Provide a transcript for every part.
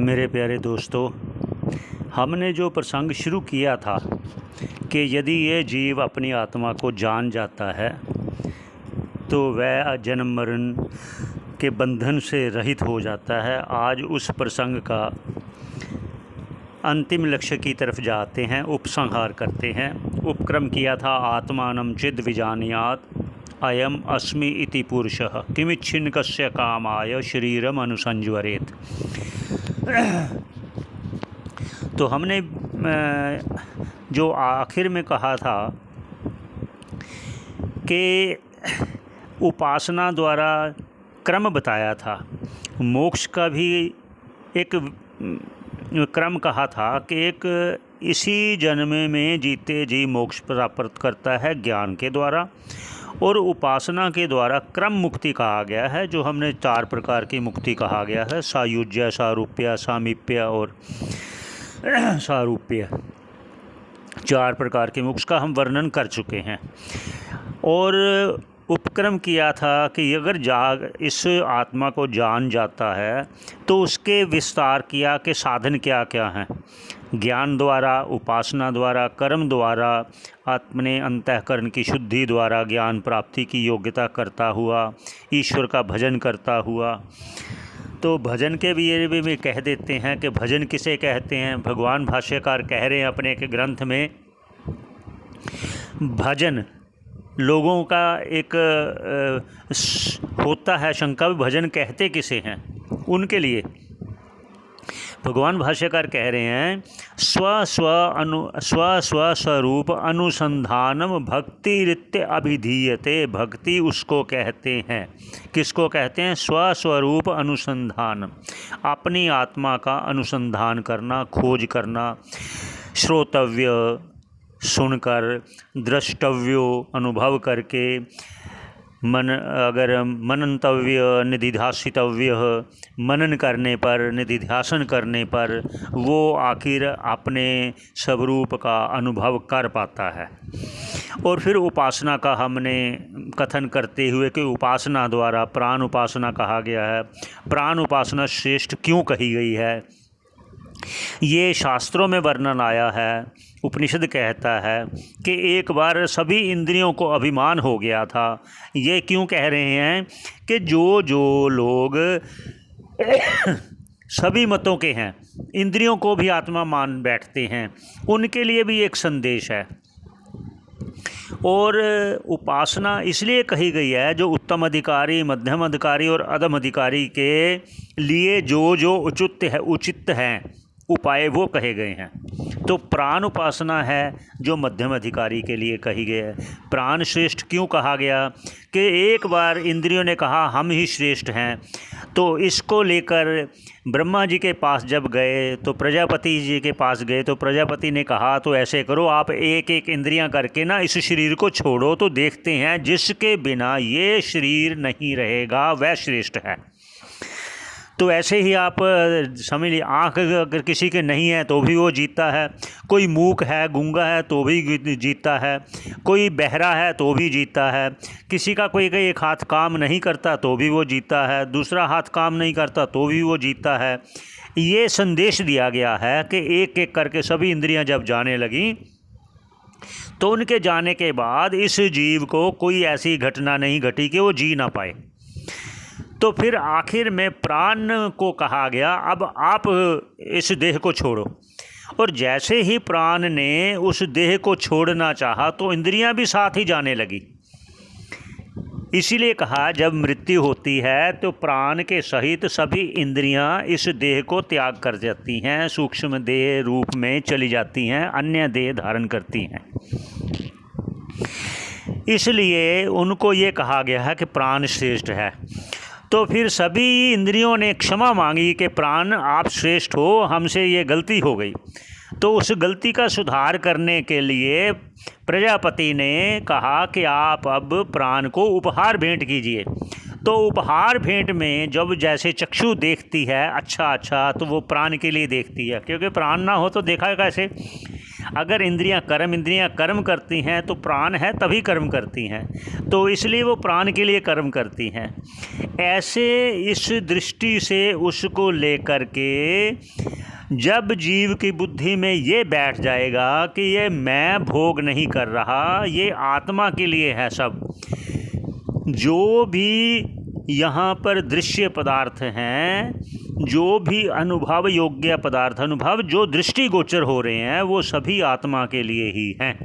मेरे प्यारे दोस्तों, हमने जो प्रसंग शुरू किया था कि यदि ये जीव अपनी आत्मा को जान जाता है तो वह जन्म मरण के बंधन से रहित हो जाता है। आज उस प्रसंग का अंतिम लक्ष्य की तरफ जाते हैं, उपसंहार करते हैं। उपक्रम किया था आत्मानं चिद विजानीयात् अयम अस्मि इति पुरुषः किमिच्छिन्नकस्य कामाय शरीरम अनुसंज्वरेत्। तो हमने जो आखिर में कहा था कि उपासना द्वारा क्रम बताया था, मोक्ष का भी एक क्रम कहा था कि एक इसी जन्म में जीते जी मोक्ष प्राप्त करता है ज्ञान के द्वारा, और उपासना के द्वारा क्रम मुक्ति कहा गया है, जो हमने 4 प्रकार की मुक्ति कहा गया है, सायुज्य, सारूप्य, सामीप्य और सारूप्य। 4 प्रकार की मोक्ष का हम वर्णन कर चुके हैं। और उपक्रम किया था कि अगर इस आत्मा को जान जाता है तो उसके विस्तार किया कि साधन क्या क्या हैं। ज्ञान द्वारा, उपासना द्वारा, कर्म द्वारा, अपने अंतःकरण की शुद्धि द्वारा ज्ञान प्राप्ति की योग्यता करता हुआ, ईश्वर का भजन करता हुआ। तो भजन के भी में कह देते हैं कि भजन किसे कहते हैं। भगवान भाष्यकार कह रहे हैं अपने एक ग्रंथ में, भजन लोगों का एक होता है शंका, भजन कहते किसे हैं। उनके लिए भगवान भाष्यकार कह रहे हैं, स्व स्वरूप अनुसंधानम भक्ति रित्य अभिधीयते। भक्ति उसको कहते हैं। किसको कहते हैं? स्वस्वरूप अनुसंधान, अपनी आत्मा का अनुसंधान करना, खोज करना, श्रोतव्य सुनकर, द्रष्टव्यो अनुभव करके, मनंतव्य निधिध्यासितव्य, मनन करने पर, निधिध्यासन करने पर वो आखिर अपने स्वरूप का अनुभव कर पाता है। और फिर उपासना का हमने कथन करते हुए कि उपासना द्वारा प्राण उपासना कहा गया है। प्राण उपासना श्रेष्ठ क्यों कही गई है, ये शास्त्रों में वर्णन आया है। उपनिषद कहता है कि एक बार सभी इंद्रियों को अभिमान हो गया था। ये क्यों कह रहे हैं कि जो लोग सभी मतों के हैं, इंद्रियों को भी आत्मा मान बैठते हैं, उनके लिए भी एक संदेश है। और उपासना इसलिए कही गई है जो उत्तम अधिकारी, मध्यम अधिकारी और अधम अधिकारी के लिए जो उचित हैं उपाय वो कहे गए हैं। तो प्राण उपासना है जो मध्यम अधिकारी के लिए कही गई है। प्राण श्रेष्ठ क्यों कहा गया कि एक बार इंद्रियों ने कहा हम ही श्रेष्ठ हैं। तो इसको लेकर ब्रह्मा जी के पास जब गए तो प्रजापति जी के पास गए तो प्रजापति ने कहा तो ऐसे करो, आप एक एक इंद्रियां करके ना इस शरीर को छोड़ो, तो देखते हैं जिसके बिना ये शरीर नहीं रहेगा वह श्रेष्ठ है। तो ऐसे ही आप समझ लीजिए, आँख अगर किसी के नहीं है तो भी वो जीता है, कोई मूक है, गूंगा है तो भी जीता है, कोई बहरा है तो भी जीता है, किसी का कोई एक हाथ काम नहीं करता तो भी वो जीता है, दूसरा हाथ काम नहीं करता तो भी वो जीता है। ये संदेश दिया गया है कि एक एक करके सभी इंद्रियां जब जाने लगीं तो उनके जाने के बाद इस जीव को कोई ऐसी घटना नहीं घटी कि वो जी ना पाए। तो फिर आखिर में प्राण को कहा गया अब आप इस देह को छोड़ो। और जैसे ही प्राण ने उस देह को छोड़ना चाहा तो इंद्रियां भी साथ ही जाने लगी। इसीलिए कहा जब मृत्यु होती है तो प्राण के सहित सभी इंद्रियां इस देह को त्याग कर जाती हैं, सूक्ष्म देह रूप में चली जाती हैं, अन्य देह धारण करती हैं। इसलिए उनको ये कहा गया है कि प्राण श्रेष्ठ है। तो फिर सभी इंद्रियों ने क्षमा मांगी कि प्राण आप श्रेष्ठ हो, हमसे ये गलती हो गई। तो उस गलती का सुधार करने के लिए प्रजापति ने कहा कि आप अब प्राण को उपहार भेंट कीजिए। तो उपहार भेंट में जब जैसे चक्षु देखती है अच्छा तो वो प्राण के लिए देखती है, क्योंकि प्राण ना हो तो देखा कैसे। अगर इंद्रियां कर्म करती हैं तो प्राण है तभी कर्म करती हैं, तो इसलिए वो प्राण के लिए कर्म करती हैं। ऐसे इस दृष्टि से उसको लेकर के जब जीव की बुद्धि में ये बैठ जाएगा कि ये मैं भोग नहीं कर रहा, ये आत्मा के लिए है सब, जो भी यहाँ पर दृश्य पदार्थ हैं, जो भी अनुभव योग्य पदार्थ, अनुभव जो दृष्टिगोचर हो रहे हैं, वो सभी आत्मा के लिए ही हैं।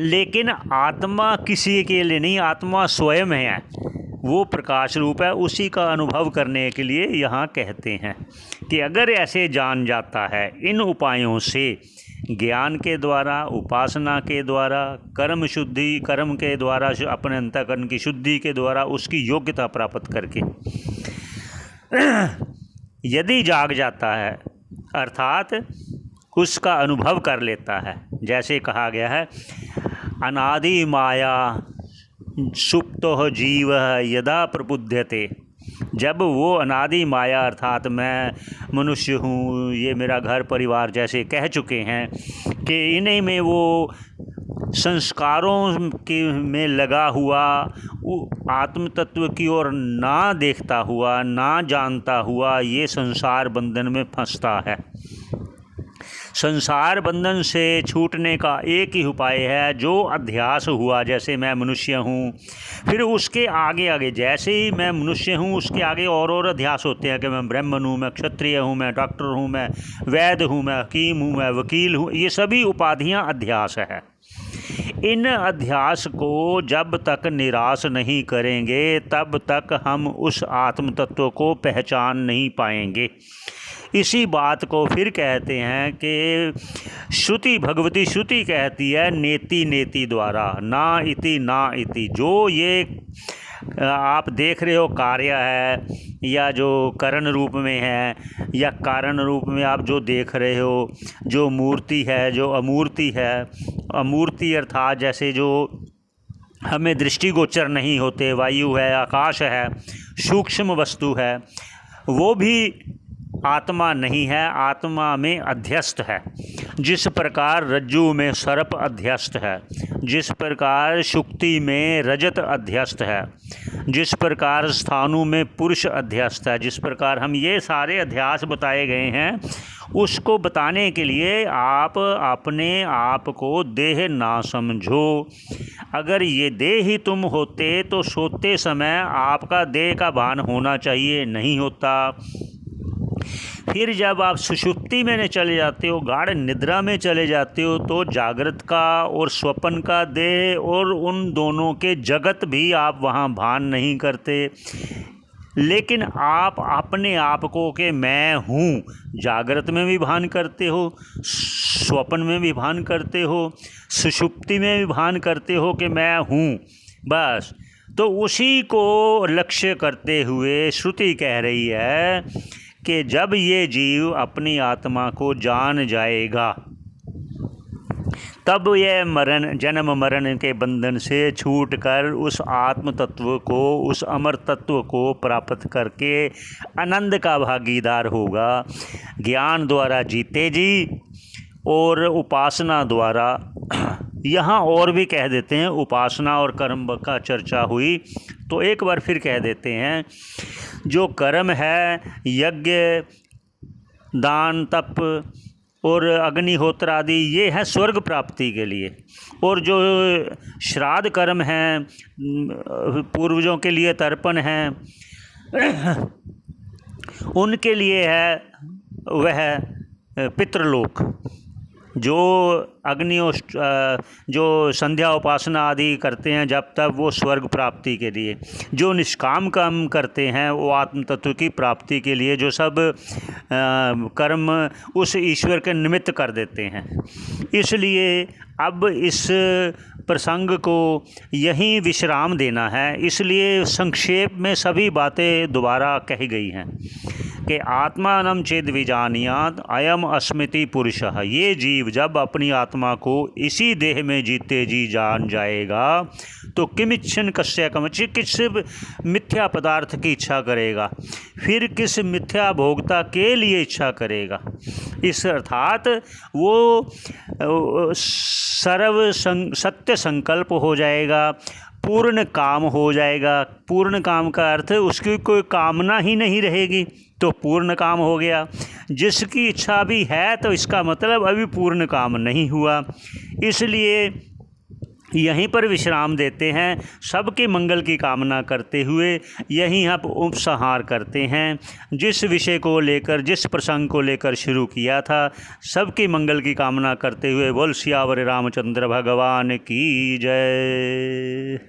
लेकिन आत्मा किसी के लिए नहीं, आत्मा स्वयं है, वो प्रकाश रूप है, उसी का अनुभव करने के लिए यहाँ कहते हैं कि अगर ऐसे जान जाता है इन उपायों से, ज्ञान के द्वारा, उपासना के द्वारा, कर्म के द्वारा, अपने अंतःकरण की शुद्धि के द्वारा, उसकी योग्यता प्राप्त करके यदि जाग जाता है, अर्थात उसका अनुभव कर लेता है, जैसे कहा गया है अनादि माया सुप्तो जीव यदा प्रबुध्यते, जब वो अनादि माया अर्थात मैं मनुष्य हूँ, ये मेरा घर परिवार जैसे कह चुके हैं कि इन्हीं में वो संस्कारों के में लगा हुआ, आत्म तत्व की ओर ना देखता हुआ, ना जानता हुआ, ये संसार बंधन में फंसता है। संसार बंधन से छूटने का एक ही उपाय है, जो अध्यास हुआ, जैसे मैं मनुष्य हूँ, फिर उसके आगे आगे, जैसे ही मैं मनुष्य हूँ उसके आगे और अध्यास होते हैं कि मैं ब्राह्मण हूँ, मैं क्षत्रिय हूँ, मैं डॉक्टर हूँ, मैं वैद्य हूँ, मैं हकीम हूँ, मैं वकील हूँ, ये सभी उपाधियाँ अध्यास है। इन अध्यास को जब तक निराश नहीं करेंगे तब तक हम उस आत्म तत्व को पहचान नहीं पाएंगे। इसी बात को फिर कहते हैं कि श्रुति, भगवती श्रुति कहती है नेति नेति द्वारा, ना इति, जो ये आप देख रहे हो कार्य है, या जो करण रूप में है, या कारण रूप में आप जो देख रहे हो, जो मूर्ति है, जो अमूर्ति है, अमूर्ति अर्थात जैसे जो हमें दृष्टिगोचर नहीं होते, वायु है, आकाश है, सूक्ष्म वस्तु है, वो भी आत्मा नहीं है, आत्मा में अध्यस्त है। जिस प्रकार रज्जु में सर्प अध्यस्त है, जिस प्रकार शुक्ति में रजत अध्यस्त है, जिस प्रकार स्थानु में पुरुष अध्यस्त है, जिस प्रकार हम ये सारे अध्यास बताए गए हैं, उसको बताने के लिए आप अपने आप को देह ना समझो। अगर ये देह ही तुम होते तो सोते समय आपका देह का भान होना चाहिए, नहीं होता। फिर जब आप सुषुप्ति में चले जाते हो, गाढ़ निद्रा में चले जाते हो, तो जागृत का और स्वप्न का देह और उन दोनों के जगत भी आप वहाँ भान नहीं करते। लेकिन आप अपने आप को कि मैं हूँ, जागृत में भी भान करते हो, स्वप्न में भी भान करते हो, सुषुप्ति में भी भान करते हो कि मैं हूँ, बस। तो उसी को लक्ष्य करते हुए श्रुति कह रही है कि जब ये जीव अपनी आत्मा को जान जाएगा, तब यह जन्म मरण के बंधन से छूटकर उस आत्म तत्व को, उस अमर तत्व को प्राप्त करके आनंद का भागीदार होगा। ज्ञान द्वारा जीते जी और उपासना द्वारा, यहाँ और भी कह देते हैं, उपासना और कर्म का चर्चा हुई तो एक बार फिर कह देते हैं, जो कर्म है, यज्ञ, दान, तप और अग्निहोत्र आदि, ये है स्वर्ग प्राप्ति के लिए, और जो श्राद्ध कर्म हैं, पूर्वजों के लिए तर्पण हैं, उनके लिए है वह पितृलोक। जो जो संध्या उपासना आदि करते हैं जब तक, वो स्वर्ग प्राप्ति के लिए। जो निष्काम कर्म करते हैं वो आत्म तत्व की प्राप्ति के लिए, जो सब कर्म उस ईश्वर के निमित्त कर देते हैं। इसलिए अब इस प्रसंग को यहीं विश्राम देना है, इसलिए संक्षेप में सभी बातें दोबारा कही गई हैं कि आत्मानं चेद विजानीयात् अयम अस्मिति पुरुषः। ये जीव जब अपनी आत्मा को इसी देह में जीते जी जान जाएगा तो किमिच्छन कस्य कमचि, किस मिथ्या पदार्थ की इच्छा करेगा, फिर किस मिथ्या भोक्ता के लिए इच्छा करेगा। इस अर्थात वो सत्य संकल्प हो जाएगा, पूर्ण काम हो जाएगा। पूर्ण काम का अर्थ उसकी कोई कामना ही नहीं रहेगी तो पूर्ण काम हो गया। जिसकी इच्छा भी है तो इसका मतलब अभी पूर्ण काम नहीं हुआ। इसलिए यहीं पर विश्राम देते हैं, सबके मंगल की कामना करते हुए यहीं आप उपसंहार करते हैं। जिस विषय को लेकर, जिस प्रसंग को लेकर शुरू किया था, सबके मंगल की कामना करते हुए बोल सियावर रामचंद्र भगवान की जय।